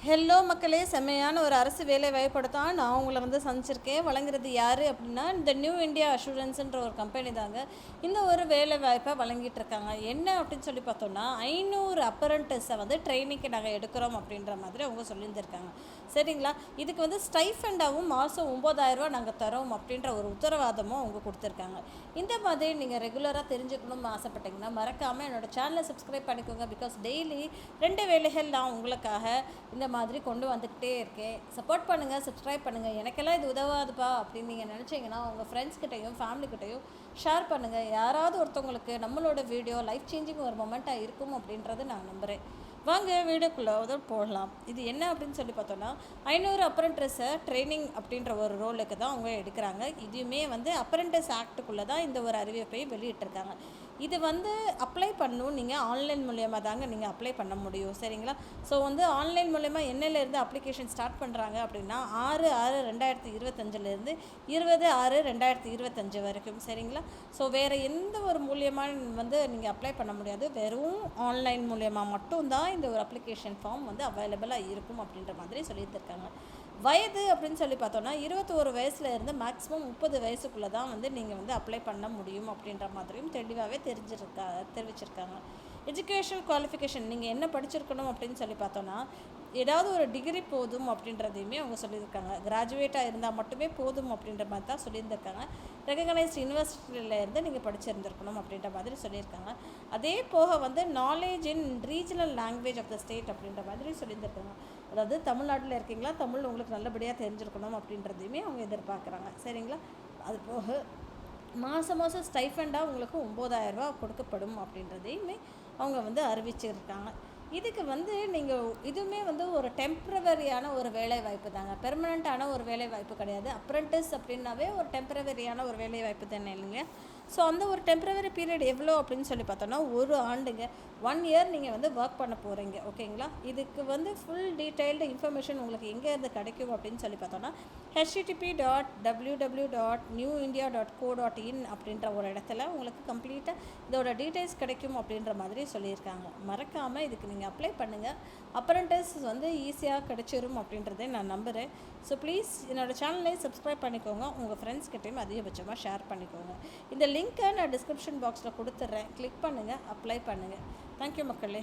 Hello மக்களே, செம்மையான ஒரு அரசு வேலை வாய்ப்போட தான் நான் உங்களை வந்து சந்திச்சிருக்கேன். வழங்குறது யார் அப்படின்னா, இந்த நியூ இந்தியா அஷூரன்ஸுன்ற ஒரு கம்பெனி தாங்க இந்த ஒரு வேலை வாய்ப்பை வழங்கிட்டு இருக்காங்க. என்ன அப்படின்னு சொல்லி பார்த்தோன்னா, 500 அப்பரண்டிஸை வந்து ட்ரைனிங்க்கு நாங்கள் எடுக்கிறோம் அப்படின்ற மாதிரி அவங்க சொல்லியிருந்திருக்காங்க. சரிங்களா? இதுக்கு வந்து ஸ்டைஃபண்டாகவும் மாதம் 9,000 நாங்கள் தரோம் அப்படின்ற ஒரு உத்தரவாதமும் அவங்க கொடுத்துருக்காங்க. இந்த மாதிரி நீங்கள் ரெகுலராக தெரிஞ்சுக்கணும்னு ஆசைப்பட்டீங்கன்னா மறக்காமல் என்னோடய சேனலை சப்ஸ்கிரைப் பண்ணிக்கோங்க. பிகாஸ் டெய்லி 2 வேலைகள் நான் உங்களுக்காக இந்த மாதிரி கொண்டு வந்துக்கிட்டே இருக்கேன். சப்போர்ட் பண்ணுங்கள், சப்ஸ்கிரைப் பண்ணுங்கள். எனக்கெல்லாம் இது உதவாதுப்பா அப்படின்னு நீங்கள் நினச்சிங்கன்னா உங்கள் ஃப்ரெண்ட்ஸ்கிட்டையும் ஃபேமிலிக்கிட்டையும் ஷேர் பண்ணுங்கள். யாராவது ஒருத்தவங்களுக்கு நம்மளோட வீடியோ லைஃப் சேஞ்சிங் ஒரு மொமெண்ட்டாக இருக்கும் அப்படின்றது நான் நம்புகிறேன். வாங்க வீடியோக்குள்ளே போடலாம். இது என்ன அப்படின்னு சொல்லி பார்த்தோன்னா, 500 அப்ரெண்டிஸை ட்ரைனிங் அப்படின்ற ஒரு ரோலுக்கு தான் அவங்க எடுக்கிறாங்க. இதுவுமே வந்து அப்ரெண்டிஸ் ஆக்டுக்குள்ளே தான் இந்த ஒரு அறிவிப்பை வெளியிட்டிருக்காங்க. இது வந்து அப்ளை பண்ணணும். நீங்கள் ஆன்லைன் மூலயமா தாங்க நீங்கள் அப்ளை பண்ண முடியும். சரிங்களா? ஸோ வந்து ஆன்லைன் மூலயமா என்னையிலேருந்து அப்ளிகேஷன் ஸ்டார்ட் பண்ணுறாங்க அப்படின்னா 6/6/2025 20/6/2025 வரைக்கும். சரிங்களா? ஸோ வேறு எந்த ஒரு மூலியமாக வந்து நீங்கள் அப்ளை பண்ண முடியாது. வெறும் ஆன்லைன் மூலயமா மட்டும்தான் இந்த ஒரு அப்ளிகேஷன் ஃபார்ம் வந்து அவைலபிளாக இருக்கும் அப்படின்ற மாதிரி சொல்லியிருக்காங்க. வயது அப்படின்னு சொல்லி பார்த்தோன்னா 21 வயசுல இருந்து மேக்ஸிமம் 30 வயசுக்குள்ளே தான் வந்து நீங்கள் வந்து அப்ளை பண்ண முடியும் அப்படின்ற மாதிரியும் தெளிவாகவே தெரிவிச்சிருக்காங்க. எஜுகேஷனல் குவாலிஃபிகேஷன் நீங்கள் என்ன படிச்சிருக்கணும் அப்படின்னு சொல்லி பார்த்தோன்னா, ஏதாவது ஒரு டிகிரி போதும் அப்படின்றதையுமே அவங்க சொல்லியிருக்காங்க. கிராஜுவேட்டாக இருந்தால் மட்டுமே போதும் அப்படின்ற மாதிரி தான் சொல்லியிருந்திருக்காங்க. ரெகக்னைஸ்ட் யூனிவர்சிட்டியிலேருந்து நீங்கள் படிச்சிருந்துருக்கணும் அப்படின்ற மாதிரி சொல்லியிருக்காங்க. அதே போக வந்து knowledge in regional language of the state அப்படின்ற மாதிரி சொல்லியிருந்திருக்காங்க. அதாவது தமிழ்நாட்டில் இருக்கீங்களா, தமிழ் உங்களுக்கு நல்லபடியாக தெரிஞ்சிருக்கணும் அப்படின்றதையுமே அவங்க எதிர்பார்க்குறாங்க. சரிங்களா? அது போக மாதம் ஸ்டைஃபண்டாக உங்களுக்கு 9,000 கொடுக்கப்படும் அப்படின்றதையுமே அவங்க வந்து அறிவிச்சிருக்காங்க. இதுக்கு வந்து நீங்கள் இதுவுமே வந்து ஒரு டெம்ப்ரவரியான ஒரு வேலை வாய்ப்பு தாங்க, பெர்மனண்ட்டான ஒரு வேலை வாய்ப்பு கிடையாது. அப்ரெண்டிஸ் அப்படின்னாவே ஒரு டெம்ப்ரவரியான ஒரு வேலை வாய்ப்பு தானே இல்லைங்க. ஸோ அந்த ஒரு டெம்ப்ரவரி பீரியட் எவ்வளோ அப்படின்னு சொல்லி பார்த்தோன்னா 1 ஆண்டுங்க, 1 இயர் நீங்கள் வந்து ஒர்க் பண்ண போகிறீங்க. ஓகேங்களா? இதுக்கு வந்து ஃபுல் டீட்டெயில்டு இன்ஃபர்மேஷன் உங்களுக்கு எங்கேருந்து கிடைக்கும் அப்படின்னு சொல்லி பார்த்தோன்னா http://newindia.co.in அப்படின்ற ஒரு இடத்துல உங்களுக்கு கம்ப்ளீட்டாக இதோட டீட்டெயில்ஸ் கிடைக்கும் அப்படின்ற மாதிரி சொல்லியிருக்காங்க. மறக்காமல் இதுக்கு நீங்கள் அப்ளை பண்ணுங்கள். அப்ரெண்டிஸ் வந்து ஈஸியாக கிடைச்சிரும் அப்படின்றதே நான் நம்புகிறேன். ஸோ ப்ளீஸ் என்னோடய சேனலை சப்ஸ்கிரைப் பண்ணிக்கோங்க. உங்கள் ஃப்ரெண்ட்ஸ்கிட்டையும் அதிகபட்சமாக ஷேர் பண்ணிக்கோங்க. இந்த லிங்க்கை நான் டிஸ்கிரிப்ஷன் பாக்ஸில் கொடுத்துட்றேன். கிளிக் பண்ணுங்கள், அப்ளை பண்ணுங்கள். தேங்க்யூ மக்களே.